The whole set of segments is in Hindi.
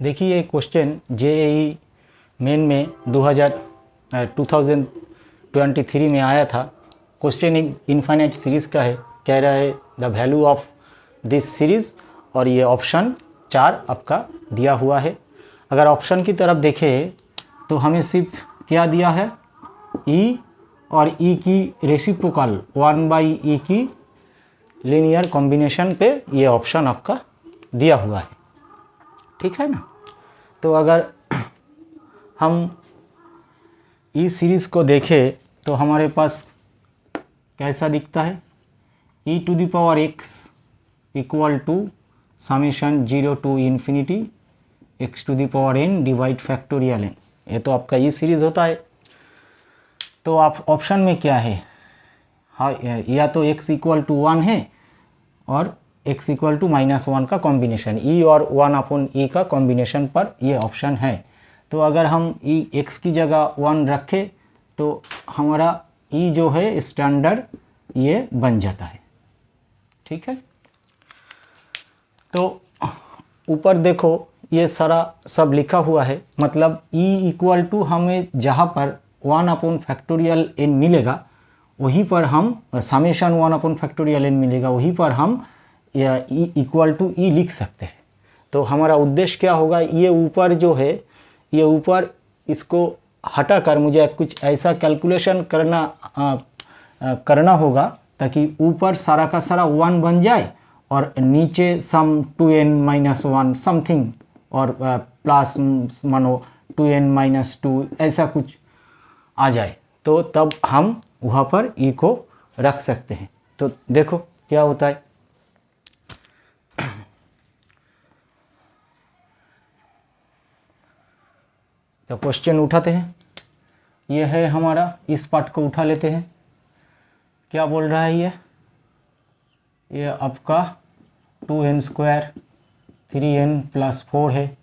देखिए ये क्वेश्चन जेईई मेन में 2023 में आया था। क्वेश्चन इनफाइनाइट सीरीज़ का है। कह रहा है the value of this series, और ये ऑप्शन 4 आपका दिया हुआ है। अगर ऑप्शन की तरफ देखें तो हमें सिर्फ क्या दिया है, ई और ई की रेसिप्रोकल 1/e की लीनियर कॉम्बिनेशन पे ये ऑप्शन आपका दिया हुआ है, ठीक है ना। तो अगर हम ई सीरीज़ को देखें तो हमारे पास कैसा दिखता है, e⁻x equal to summation 0 to infinity x⁻n divide factorial n। ये तो आपका ई सीरीज़ होता है। तो आप ऑप्शन में क्या है, हाँ, या तो x इक्वल टू 1 है और x इक्वल टू -1 का कॉम्बिनेशन, e और 1/e का कॉम्बिनेशन पर ये ऑप्शन है। तो अगर हम x की जगह 1 रखें तो हमारा e जो है स्टैंडर्ड ये बन जाता है, ठीक है। तो ऊपर देखो ये सारा सब लिखा हुआ है, मतलब e इक्वल टू हमें जहाँ पर 1/n मिलेगा वहीं पर हम समेशन 1/n मिलेगा, वहीं पर हम या e इक्वल टू e लिख सकते हैं। तो हमारा उद्देश्य क्या होगा, ये ऊपर जो है, ये ऊपर इसको हटाकर मुझे कुछ ऐसा कैलकुलेशन करना होगा ताकि ऊपर सारा का सारा 1 बन जाए और नीचे सम 2n-1 समथिंग और प्लस मानो 2n-2 ऐसा कुछ आ जाए, तो तब हम वहाँ पर e को रख सकते हैं। तो देखो क्या होता है। तो क्वेश्चन उठाते हैं, ये है हमारा, इस पार्ट को उठा लेते हैं। क्या बोल रहा है ये आपका 2n² 3n + 4 है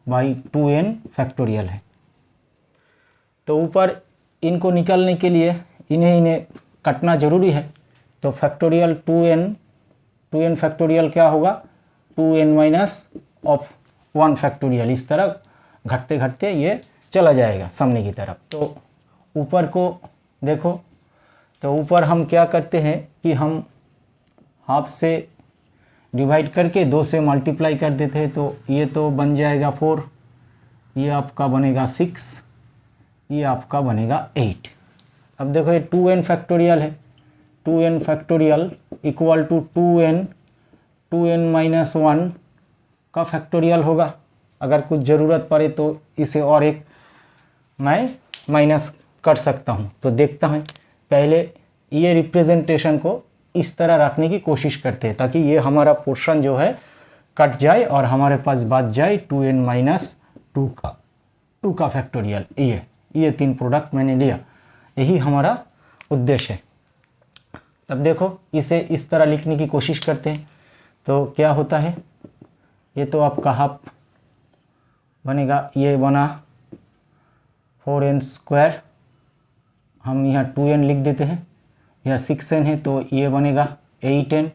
बाई 2n फैक्टोरियल है। तो ऊपर इनको निकालने के लिए इन्हें काटना ज़रूरी है। तो फैक्टोरियल 2n फैक्टोरियल क्या होगा, 2n-1 फैक्टोरियल, इस तरह घटते घटते ये चला जाएगा सामने की तरफ। तो ऊपर को देखो, तो ऊपर हम क्या करते हैं कि हम हाफ से डिवाइड करके 2 से मल्टीप्लाई कर देते हैं। तो ये तो बन जाएगा 4, ये आपका बनेगा 6, ये आपका बनेगा 8। अब देखो ये 2n फैक्टोरियल है, 2n factorial equal to 2n-1 का फैक्टोरियल होगा। अगर कुछ ज़रूरत पड़े तो इसे और एक मैं माइनस कर सकता हूँ। तो देखता हूँ, पहले ये रिप्रेजेंटेशन को इस तरह रखने की कोशिश करते हैं ताकि ये हमारा पोर्शन जो है कट जाए और हमारे पास बच जाए 2n-2 का फैक्टोरियल। ये 3 प्रोडक्ट मैंने लिया, यही हमारा उद्देश्य है। तब देखो इसे इस तरह लिखने की कोशिश करते हैं तो क्या होता है, ये तो आपका हाफ बनेगा, ये बना 4n², हम यहाँ 2n लिख देते हैं, यह 6n है तो ये बनेगा 8n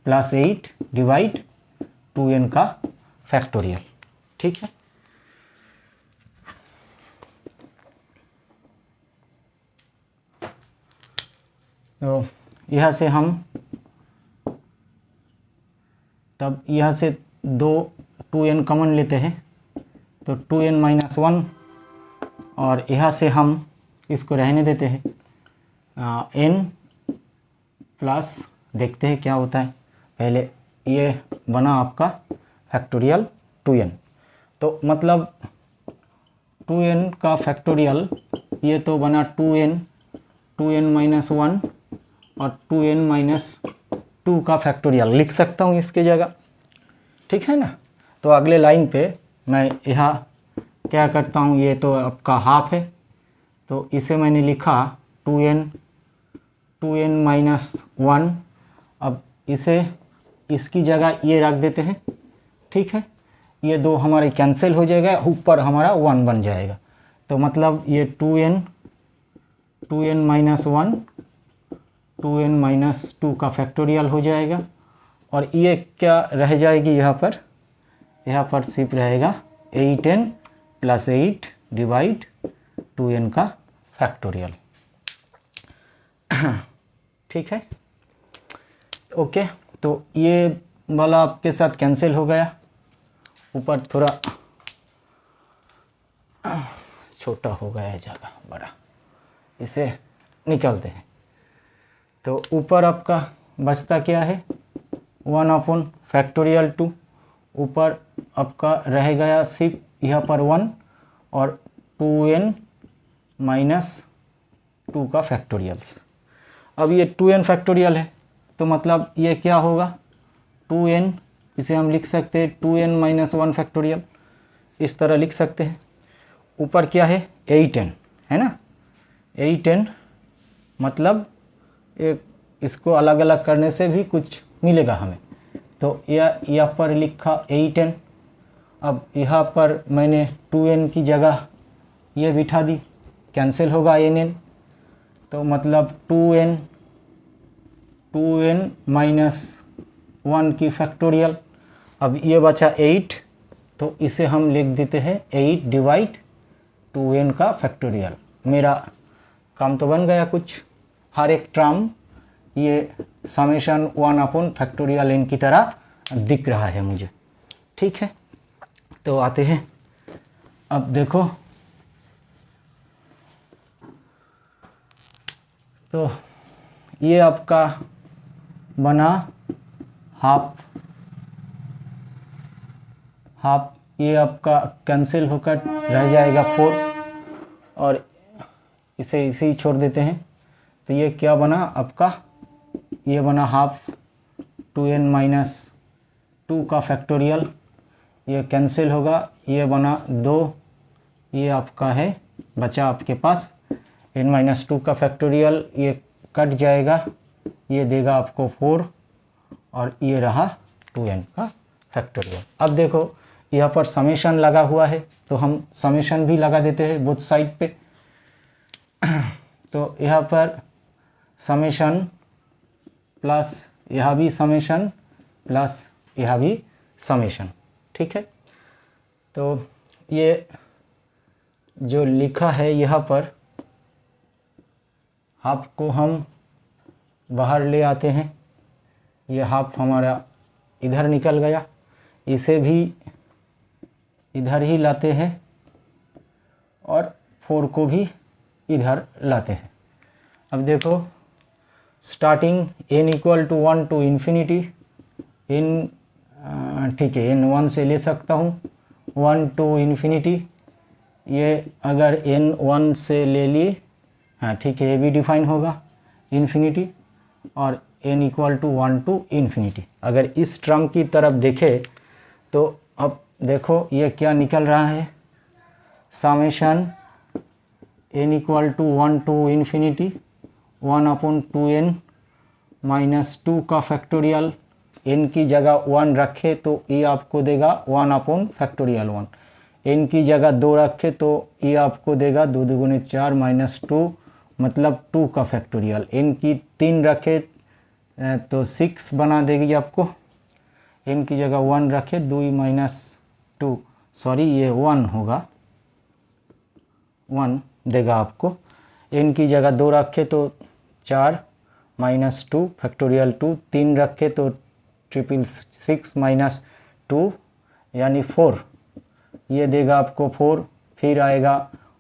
+ 8 डिवाइड 2n का फैक्टोरियल, ठीक है। तो यहाँ से हम तब यहाँ से 2n कॉमन लेते हैं, तो 2n-1, और यहाँ से हम इसको रहने देते हैं n प्लस, देखते हैं क्या होता है। पहले ये बना आपका फैक्टोरियल 2n, तो मतलब 2n का फैक्टोरियल, ये तो बना 2n-1 और 2n-2 का फैक्टोरियल लिख सकता हूँ इसके जगह, ठीक है ना। तो अगले लाइन पे मैं यहाँ क्या करता हूँ, ये तो आपका हाफ है तो इसे मैंने लिखा 2n-1। अब इसे इसकी जगह ये रख देते हैं, ठीक है। ये 2 हमारे कैंसिल हो जाएगा, ऊपर हमारा 1 बन जाएगा। तो मतलब ये 2n-1 2n-2 का फैक्टोरियल हो जाएगा, और ये क्या रह जाएगी यहाँ पर सिर्फ रहेगा 8n प्लस 8 डिवाइड 2n का फैक्टोरियल। ठीक है, ओके। तो ये वाला आपके साथ कैंसिल हो गया, ऊपर थोड़ा छोटा हो गया है जगह, बड़ा, इसे निकालते हैं। तो ऊपर आपका बचता क्या है, 1 अपॉन फैक्टोरियल 2, ऊपर आपका रह गया सिर्फ यहाँ पर 1 और 2n माइनस 2 का फैक्टोरियल्स। अब ये 2n फैक्टोरियल है तो मतलब ये क्या होगा, 2n, इसे हम लिख सकते हैं 2n माइनस 1 फैक्टोरियल, इस तरह लिख सकते हैं। ऊपर क्या है, 8n है ना, 8n मतलब एक इसको अलग अलग करने से भी कुछ मिलेगा हमें। तो यहाँ पर लिखा 8n, अब यहाँ पर मैंने 2n की जगह ये बिठा दी, कैंसिल होगा nn, तो मतलब 2n माइनस 1 की फैक्टोरियल। अब ये बचा 8, तो इसे हम लिख देते हैं 8 डिवाइड 2n का फैक्टोरियल। मेरा काम तो बन गया कुछ, हर एक टर्म ये समेशन 1 अपॉन फैक्टोरियल n की तरह दिख रहा है मुझे। ठीक है, तो आते हैं, अब देखो, तो ये आपका बना हाफ, ये आपका कैंसिल होकर रह जाएगा 4 और इसे इसे ही छोड़ देते हैं। तो ये क्या बना आपका, ये बना हाफ 2n माइनस 2 का फैक्टोरियल, ये कैंसिल होगा, ये बना 2, ये आपका है बचा आपके पास n माइनस 2 का फैक्टोरियल, ये कट जाएगा, ये देगा आपको 4 और ये रहा 2n का फैक्टोरियल। अब देखो यहाँ पर समेशन लगा हुआ है तो हम समेशन भी लगा देते हैं बोथ साइड पे। तो यहाँ पर समेशन प्लस यहाँ भी समेशन प्लस यहाँ भी समेशन। ठीक है, तो ये जो लिखा है यहाँ पर हाफ को हम बाहर ले आते हैं, ये हाफ हमारा इधर निकल गया, इसे भी इधर ही लाते हैं और 4 को भी इधर लाते हैं। अब देखो starting n equal to 1 to infinity, ठीक है n 1 से ले सकता हूँ, 1 टू इन्फिनिटी, ये अगर n 1 से ले लिए, हाँ ठीक है, ये भी डिफाइन होगा इन्फिनिटी, और n equal to 1 to infinity. अगर इस टर्म की तरफ देखें तो अब देखो ये क्या निकल रहा है, summation n equal to 1 to infinity 1 upon 2n minus 2 का फैक्टोरियल, n की जगह 1 रखे तो ये आपको देगा 1 अपॉन फैक्टोरियल 1, n की जगह 2 रखे तो ये आपको देगा 2 दूगुने 4 माइनस 2 मतलब 2 का फैक्टोरियल, n की 3 रखे तो 6 बना देगी आपको, n की जगह 1 रखे 2 माइनस 2, सॉरी ये 1 होगा, 1 देगा आपको, n की जगह 2 रखे तो 4 माइनस 2 फैक्टोरियल 2, 3 रखे तो 666 माइनस 2 यानी 4, ये देगा आपको 4, फिर आएगा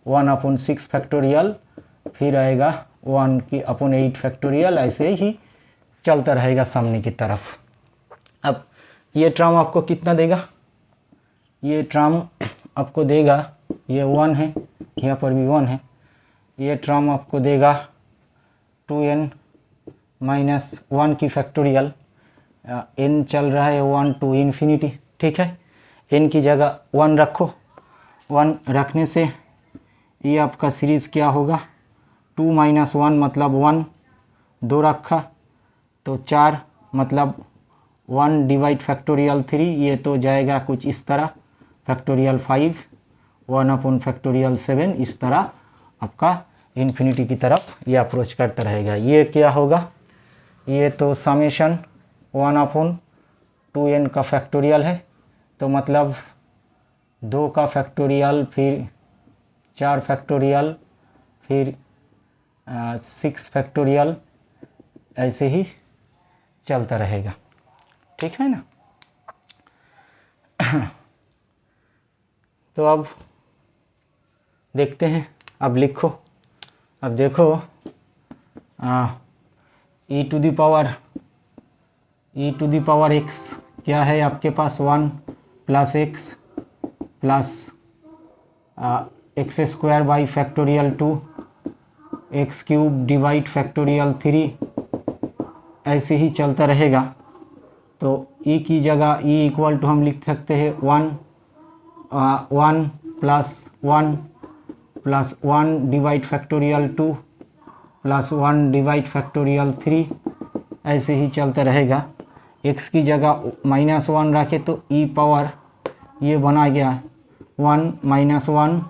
1 अपॉन 6 फैक्टोरियल, फिर आएगा 1 की अपॉन 8 फैक्टोरियल, ऐसे ही चलता रहेगा सामने की तरफ। अब ये टर्म आपको कितना देगा, ये टर्म आपको देगा, ये 1 है, यहाँ पर भी 1 है, ये टर्म आपको देगा 2n माइनस 1 की फैक्टोरियल, n चल रहा है 1 टू इन्फिनिटी। ठीक है, n की जगह 1 रखो, 1 रखने से ये आपका सीरीज़ क्या होगा, 2 माइनस 1 मतलब 1, 2 रखा तो 4 मतलब 1 डिवाइड फैक्टोरियल 3, ये तो जाएगा कुछ इस तरह, फैक्टोरियल 5 1 अपॉन फैक्टोरियल 7, इस तरह आपका इन्फिनिटी की तरफ ये अप्रोच करता रहेगा। ये क्या होगा, ये तो समेशन 1 अपॉन 2n का फैक्टोरियल है, तो मतलब 2 का फैक्टोरियल, फिर 4 फैक्टोरियल, फिर 6 फैक्टोरियल, ऐसे ही चलता रहेगा। ठीक है ना। तो अब देखते हैं, अब लिखो, अब देखो e to the power x क्या है आपके पास, 1 plus x plus x square by factorial 2, x cube divide factorial 3, ऐसे ही चलता रहेगा। तो e की जगह e इक्वल टू हम लिख सकते हैं 1 plus 1 divide factorial 2 plus 1 divide factorial 3, ऐसे ही चलता रहेगा। x की जगह -1 रखे तो e पावर ये बना गया 1 - 1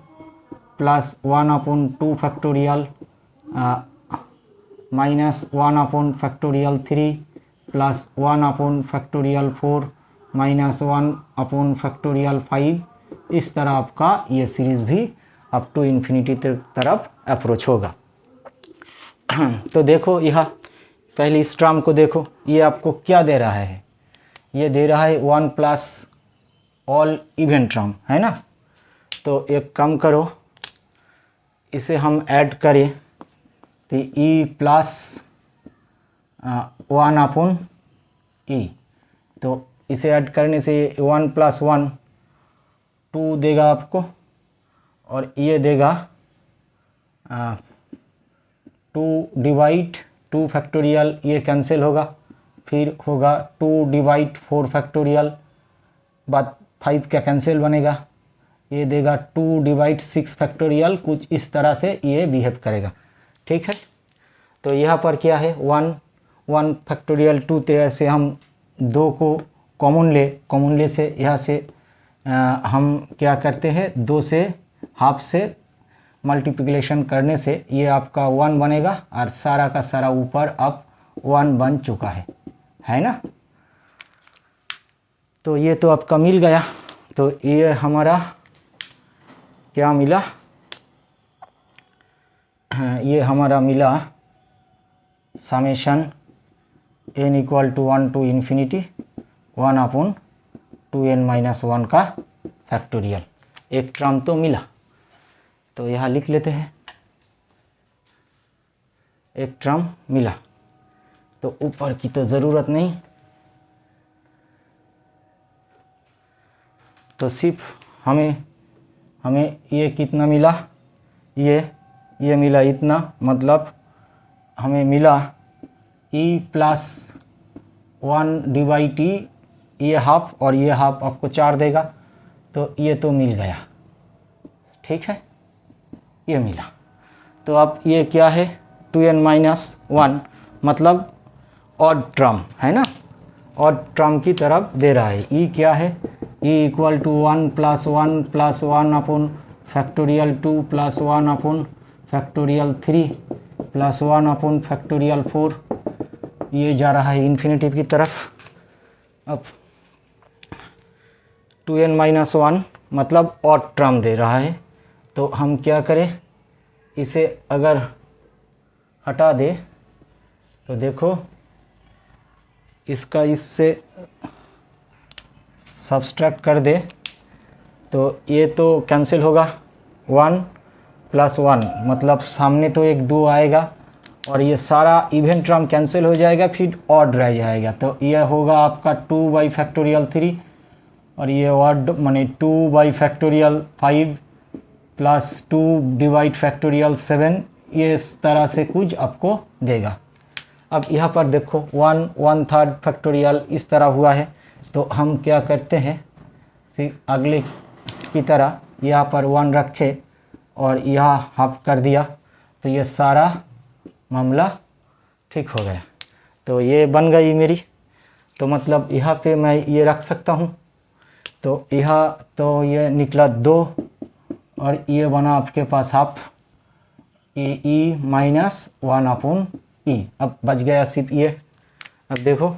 plus 1/2 factorial -1 factorial 3 plus 1 factorial 4 -1 factorial 5। इस तरह आपका ये सीरीज़ भी अप टू इन्फिनिटी तरफ अप्रोच होगा। तो देखो यह पहले इस टर्म को देखो, ये आपको क्या दे रहा है, ये दे रहा है 1 प्लस ऑल इवन टर्म, है ना। तो एक काम करो, इसे हम ऐड करें तो e प्लस 1/e, तो इसे ऐड करने से 1 + 1 2 देगा आपको, और ये देगा 2 डिवाइड 2 फैक्टोरियल, ये कैंसिल होगा, फिर होगा 2 डिवाइड 4 फैक्टोरियल, बाद 5 का कैंसिल बनेगा, ये देगा 2 डिवाइड 6 फैक्टोरियल, कुछ इस तरह से ये बिहेव करेगा। ठीक है। तो यहाँ पर क्या है 1 फैक्टोरियल 2, तो ऐसे हम 2 को कॉमन ले से यहाँ से हम क्या करते हैं 2 से हाफ से मल्टीप्लिकेशन करने से ये आपका 1 बनेगा, और सारा का सारा ऊपर अब 1 बन चुका है ना। तो ये तो आपका मिल गया। तो ये हमारा क्या मिला, ये हमारा मिला summation n = 1 to infinity 1/2n - 1 का फैक्टोरियल, एक टर्म तो मिला। तो यहाँ लिख लेते हैं, एक टर्म मिला, तो ऊपर की तो ज़रूरत नहीं, तो सिर्फ हमें ये कितना मिला, ये मिला इतना, मतलब हमें मिला e प्लस 1 डिवाइड e, ये हाफ और ये हाफ आपको 4 देगा, तो ये तो मिल गया। ठीक है, ये मिला। तो अब ये क्या है 2n - 1, मतलब ऑड टर्म है ना, ऑड टर्म की तरफ दे रहा है। e क्या है, e = 1 + 1 + 1 फैक्टोरियल 2 + 1 फैक्टोरियल 3 + 1 फैक्टोरियल 4, ये जा रहा है इन्फिनिटी की तरफ। अब 2n - 1 मतलब ऑड टर्म दे रहा है, तो हम क्या करें, इसे अगर हटा दे तो देखो इसका इससे सब्सट्रैक्ट कर दे तो ये तो कैंसिल होगा, 1 + 1 मतलब सामने तो एक 2 आएगा और ये सारा इवन टर्म कैंसिल हो जाएगा, फिर ऑड रह जाएगा। तो यह होगा आपका 2/3 और ये ऑड माने 2/5 प्लस 2/7, ये इस तरह से कुछ आपको देगा। अब यहाँ पर देखो 1/3 फैक्टोरियल इस तरह हुआ है, तो हम क्या करते हैं, सिर्फ अगले की तरह यहाँ पर 1 रखे और यहाँ हाफ कर दिया, तो ये सारा मामला ठीक हो गया। तो ये बन गई मेरी, तो मतलब यहाँ पे मैं ये रख सकता हूँ। तो यहाँ तो ये निकला 2 और ये बना आपके पास हाफ e - 1/e। अब बच गया सिर्फ ये। अब देखो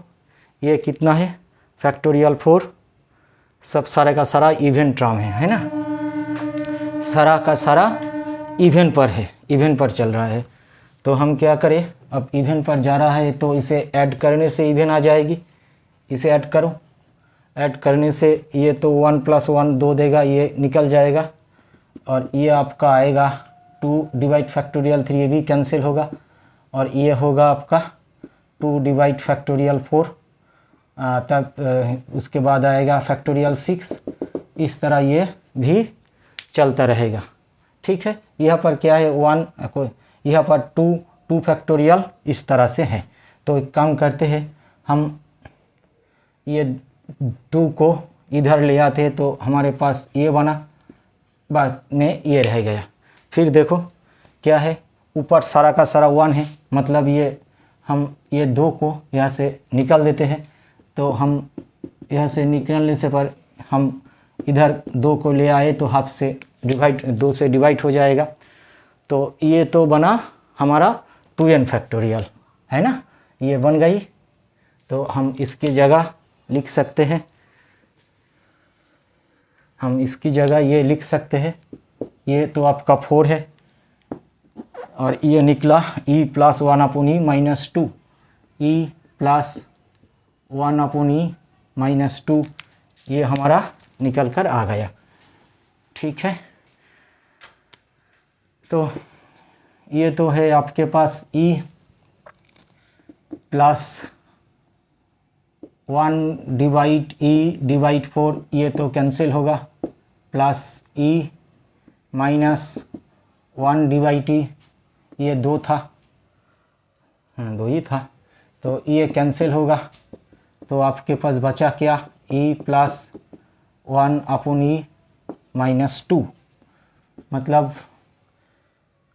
ये कितना है, फैक्टोरियल 4 सब सारा का सारा इवन टर्म है ना, सारा का सारा इवन पर है, इवन पर चल रहा है। तो हम क्या करें, अब इवन पर जा रहा है तो इसे ऐड करने से इवन आ जाएगी। इसे ऐड करो, ऐड करने से ये तो 1 + 1 2 देगा, ये निकल जाएगा। और ये आपका आएगा 2 डिवाइड फैक्टोरियल 3, ये भी कैंसिल होगा। और ये होगा आपका 2 डिवाइड फैक्टोरियल 4 तक, उसके बाद आएगा फैक्टोरियल 6। इस तरह ये भी चलता रहेगा। ठीक है, यहाँ पर क्या है 1, यहाँ पर 2 फैक्टोरियल इस तरह से है। तो एक काम करते हैं, हम ये 2 को इधर ले आते हैं तो हमारे पास ये बना, बाद में ये रह गया। फिर देखो क्या है, ऊपर सारा का सारा 1 है, मतलब ये हम ये 2 को यहाँ से निकाल देते हैं। तो हम यहाँ से निकलने से पर हम इधर 2 को ले आए तो हाफ से डिवाइड, 2 से डिवाइड हो जाएगा। तो ये तो बना हमारा 2n फैक्टोरियल, है ना, ये बन गई। तो हम इसकी जगह लिख सकते हैं, हम इसकी जगह ये लिख सकते हैं, ये तो आपका 4 है और ये निकला e + 1/e - 2, e + 1/e - 2, ये हमारा निकल कर आ गया। ठीक है, तो ये तो है आपके पास e + 1 डिवाइड e डिवाइड 4, ये तो कैंसिल होगा, प्लस e - 1 डिवाइड e, ये 2 था, 2 ही था, तो ये कैंसिल होगा। तो आपके पास बचा क्या, e + 1/e - 2। मतलब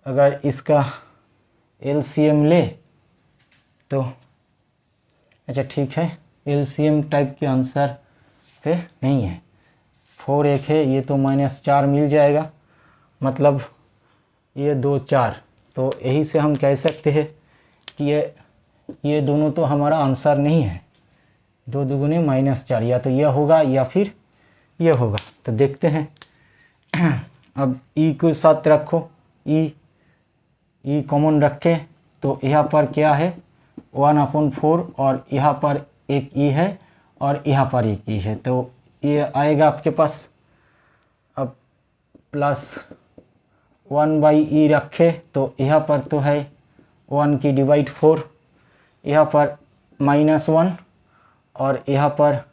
अगर इसका LCM ले तो अच्छा ठीक है, LCM टाइप के आंसर पे नहीं है। 4 एक है, ये तो -4 मिल जाएगा, मतलब ये 2 4। तो यही से हम कह सकते हैं कि ये दोनों तो हमारा आंसर नहीं है। 2 दूगुने -4, या तो यह होगा या फिर यह होगा। तो देखते हैं। अब e को साथ रखो, e कॉमन रखे तो यहाँ पर क्या है 1/4, और यहाँ पर एक e है और यहाँ पर एक e है, तो ये आएगा आपके पास। अब +1/e रखे तो यहाँ पर तो है 1 की डिवाइड 4, यहाँ पर -1, और यहाँ पर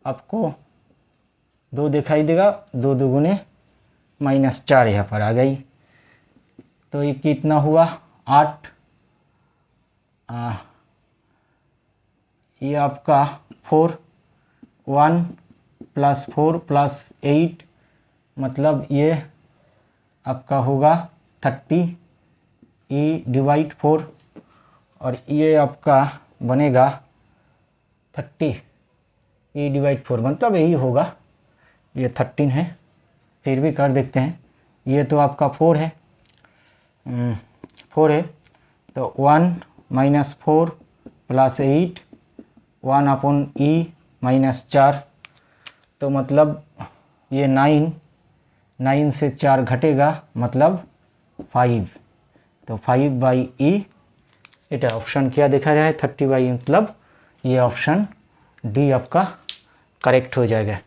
आपको 2 दिखाई देगा, 2 दूगुने -4 यहाँ पर आ गई। तो ये कितना हुआ 8, ये आपका 4, 1 + 4 + 8, मतलब ये आपका होगा 30 e डिवाइड 4, और ये आपका बनेगा 30 e डिवाइड 4, मतलब यही होगा, ये 13 है। फिर भी कर देखते हैं, ये तो आपका 4 है, 4 है, तो 1 - 4 + 8 1/e - 4, तो मतलब ये 9 से 4 घटेगा, मतलब 5, तो 5/e, ये ऑप्शन क्या दिखा रहा है 30/e, मतलब ये ऑप्शन डी आपका करेक्ट हो जाएगा।